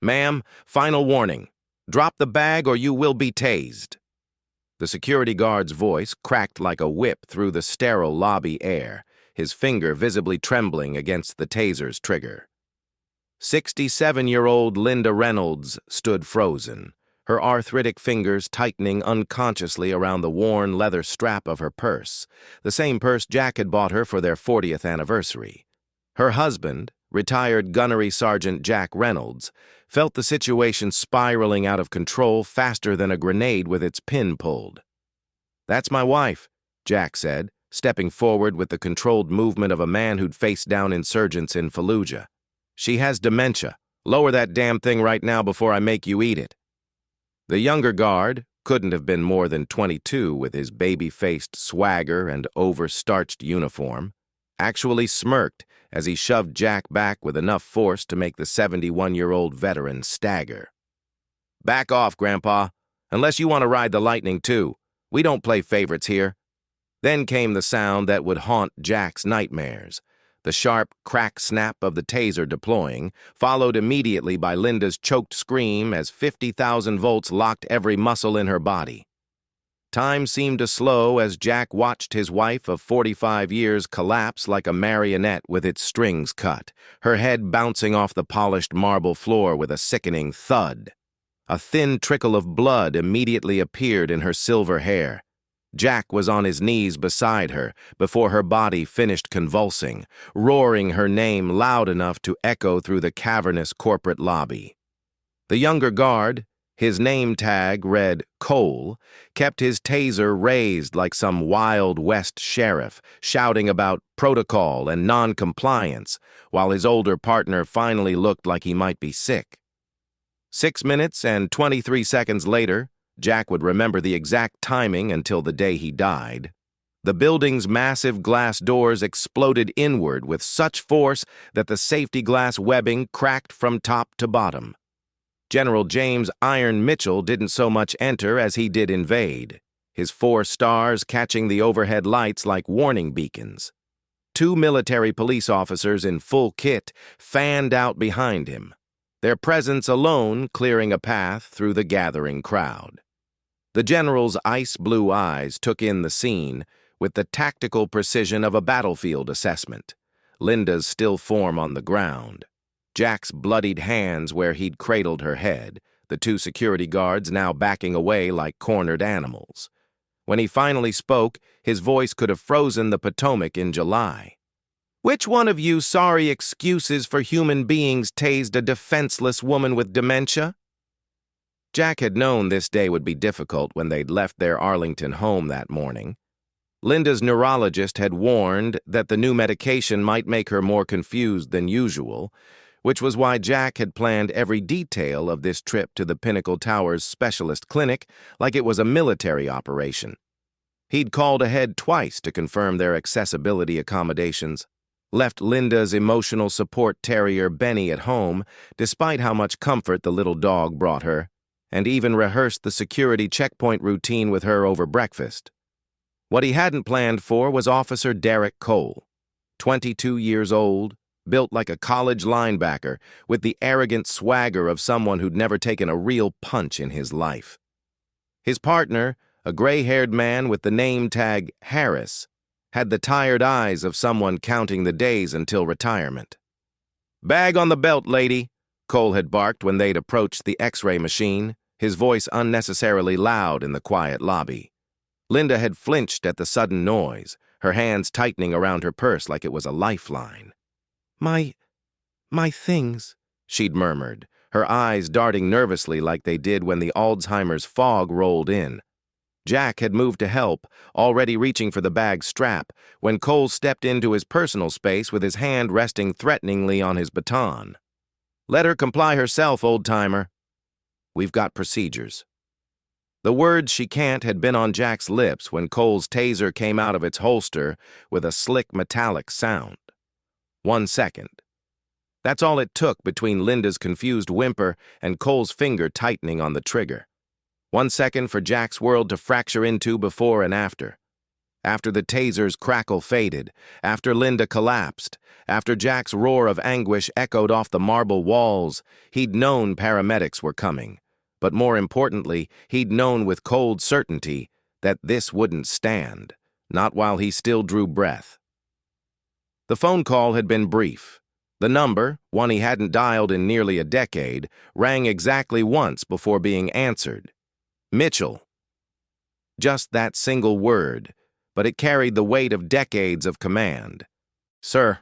Ma'am, final warning. Drop the bag or you will be tased. The security guard's voice cracked like a whip through the sterile lobby air, his finger visibly trembling against the taser's trigger. 67-year-old Linda Reynolds stood frozen, her arthritic fingers tightening unconsciously around the worn leather strap of her purse, the same purse Jack had bought her for their 40th anniversary. Her husband, retired gunnery sergeant Jack Reynolds, felt the situation spiraling out of control faster than a grenade with its pin pulled. "That's my wife," Jack said, stepping forward with the controlled movement of a man who'd faced down insurgents in Fallujah. "She has dementia. Lower that damn thing right now before I make you eat it." The younger guard couldn't have been more than 22 with his baby-faced swagger and over-starched uniform, actually smirked as he shoved Jack back with enough force to make the 71-year-old veteran stagger. "Back off, Grandpa, unless you want to ride the lightning too. We don't play favorites here." Then came the sound that would haunt Jack's nightmares, the sharp crack snap of the taser deploying, followed immediately by Linda's choked scream as 50,000 volts locked every muscle in her body. Time seemed to slow as Jack watched his wife of 45 years collapse like a marionette with its strings cut, her head bouncing off the polished marble floor with a sickening thud. A thin trickle of blood immediately appeared in her silver hair. Jack was on his knees beside her before her body finished convulsing, roaring her name loud enough to echo through the cavernous corporate lobby. The younger guard, his name tag read Cole, kept his taser raised like some Wild West sheriff, shouting about protocol and non-compliance, while his older partner finally looked like he might be sick. 6 minutes and 23 seconds later, Jack would remember the exact timing until the day he died. The building's massive glass doors exploded inward with such force that the safety glass webbing cracked from top to bottom. General James Iron Mitchell didn't so much enter as he did invade, his 4 stars catching the overhead lights like warning beacons. 2 military police officers in full kit fanned out behind him, their presence alone clearing a path through the gathering crowd. The general's ice-blue eyes took in the scene with the tactical precision of a battlefield assessment, Linda's still form on the ground, Jack's bloodied hands where he'd cradled her head, the 2 security guards now backing away like cornered animals. When he finally spoke, his voice could have frozen the Potomac in July. "Which one of you sorry excuses for human beings tased a defenseless woman with dementia?" Jack had known this day would be difficult when they'd left their Arlington home that morning. Linda's neurologist had warned that the new medication might make her more confused than usual, which was why Jack had planned every detail of this trip to the Pinnacle Towers specialist clinic like it was a military operation. He'd called ahead twice to confirm their accessibility accommodations, left Linda's emotional support terrier Benny at home, despite how much comfort the little dog brought her, and even rehearsed the security checkpoint routine with her over breakfast. What he hadn't planned for was Officer Derek Cole, 22 years old, built like a college linebacker, with the arrogant swagger of someone who'd never taken a real punch in his life. His partner, a gray-haired man with the name tag Harris, had the tired eyes of someone counting the days until retirement. "Bag on the belt, lady," Cole had barked when they'd approached the X-ray machine, his voice unnecessarily loud in the quiet lobby. Linda had flinched at the sudden noise, her hands tightening around her purse like it was a lifeline. My things," she'd murmured, her eyes darting nervously like they did when the Alzheimer's fog rolled in. Jack had moved to help, already reaching for the bag's strap, when Cole stepped into his personal space with his hand resting threateningly on his baton. "Let her comply herself, old-timer. We've got procedures." The words "she can't" had been on Jack's lips when Cole's taser came out of its holster with a slick metallic sound. 1 second. That's all it took between Linda's confused whimper and Cole's finger tightening on the trigger. 1 second for Jack's world to fracture into before and after. After the taser's crackle faded, after Linda collapsed, after Jack's roar of anguish echoed off the marble walls, he'd known paramedics were coming. But more importantly, he'd known with cold certainty that this wouldn't stand, not while he still drew breath. The phone call had been brief. The number, one he hadn't dialed in nearly a decade, rang exactly once before being answered. Mitchell. Just that single word, but it carried the weight of decades of command. "Sir,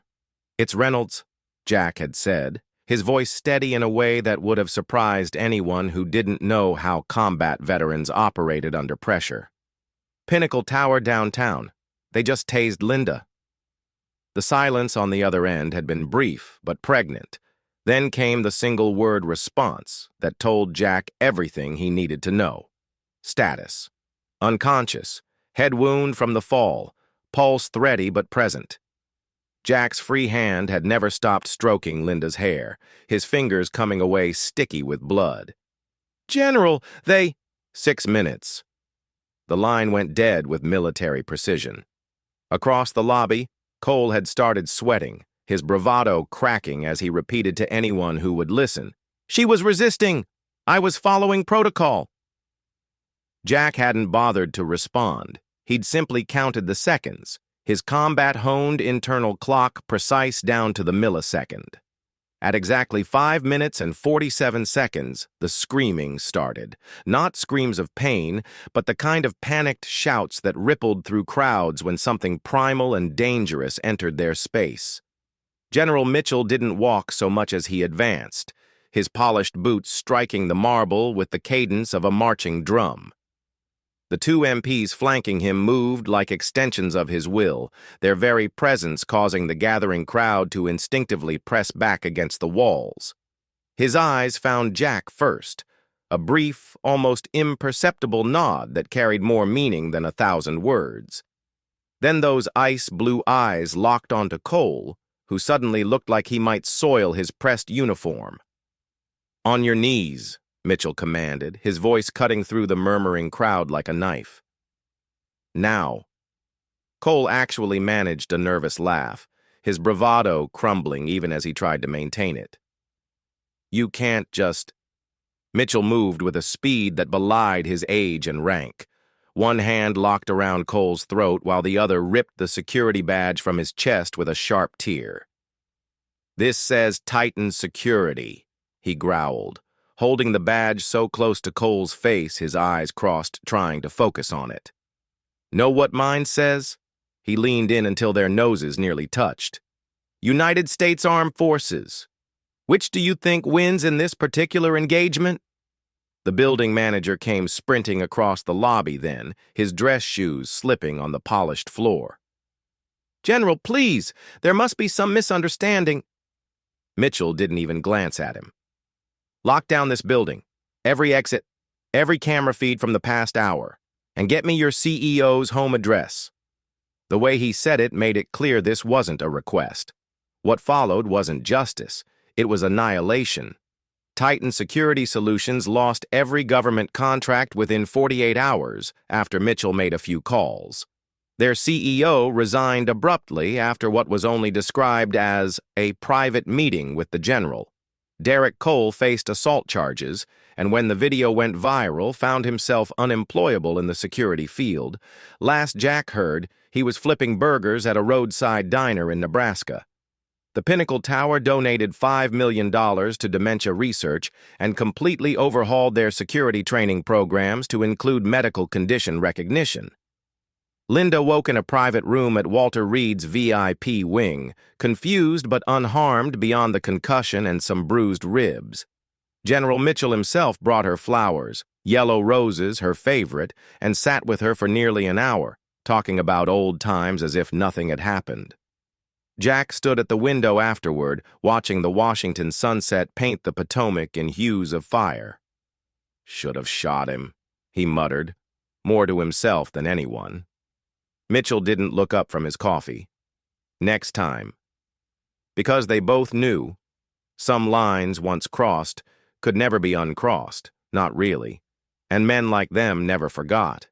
it's Reynolds," Jack had said, his voice steady in a way that would have surprised anyone who didn't know how combat veterans operated under pressure. "Pinnacle Tower downtown. They just tased Linda." The silence on the other end had been brief but pregnant. Then came the single-word response that told Jack everything he needed to know. Status: unconscious, head wound from the fall, pulse thready but present. Jack's free hand had never stopped stroking Linda's hair, his fingers coming away sticky with blood. "General, they—" "6 minutes." The line went dead with military precision. Across the lobby, Cole had started sweating, his bravado cracking as he repeated to anyone who would listen, "She was resisting. I was following protocol." Jack hadn't bothered to respond. He'd simply counted the seconds, his combat-honed internal clock precise down to the millisecond. At exactly 5 minutes and 47 seconds, the screaming started. Not screams of pain, but the kind of panicked shouts that rippled through crowds when something primal and dangerous entered their space. General Mitchell didn't walk so much as he advanced, his polished boots striking the marble with the cadence of a marching drum. The 2 MPs flanking him moved like extensions of his will, their very presence causing the gathering crowd to instinctively press back against the walls. His eyes found Jack first, a brief, almost imperceptible nod that carried more meaning than 1,000 words. Then those ice-blue eyes locked onto Cole, who suddenly looked like he might soil his pressed uniform. "On your knees," Mitchell commanded, his voice cutting through the murmuring crowd like a knife. "Now." Cole actually managed a nervous laugh, his bravado crumbling even as he tried to maintain it. "You can't just—" Mitchell moved with a speed that belied his age and rank. One hand locked around Cole's throat while the other ripped the security badge from his chest with a sharp tear. "This says Titan Security," he growled, holding the badge so close to Cole's face his eyes crossed, trying to focus on it. "Know what mine says?" He leaned in until their noses nearly touched. "United States Armed Forces. Which do you think wins in this particular engagement?" The building manager came sprinting across the lobby then, his dress shoes slipping on the polished floor. "General, please, there must be some misunderstanding." Mitchell didn't even glance at him. "Lock down this building, every exit, every camera feed from the past hour, and get me your CEO's home address." The way he said it made it clear this wasn't a request. What followed wasn't justice, it was annihilation. Titan Security Solutions lost every government contract within 48 hours after Mitchell made a few calls. Their CEO resigned abruptly after what was only described as a private meeting with the general. Derek Cole faced assault charges, and when the video went viral, found himself unemployable in the security field. Last Jack heard, he was flipping burgers at a roadside diner in Nebraska. The Pinnacle Tower donated $5 million to dementia research and completely overhauled their security training programs to include medical condition recognition. Linda woke in a private room at Walter Reed's VIP wing, confused but unharmed beyond the concussion and some bruised ribs. General Mitchell himself brought her flowers, yellow roses, her favorite, and sat with her for nearly an hour, talking about old times as if nothing had happened. Jack stood at the window afterward, watching the Washington sunset paint the Potomac in hues of fire. "Should have shot him," he muttered, more to himself than anyone. Mitchell didn't look up from his coffee. Next time. Because they both knew, some lines once crossed could never be uncrossed, not really, and men like them never forgot.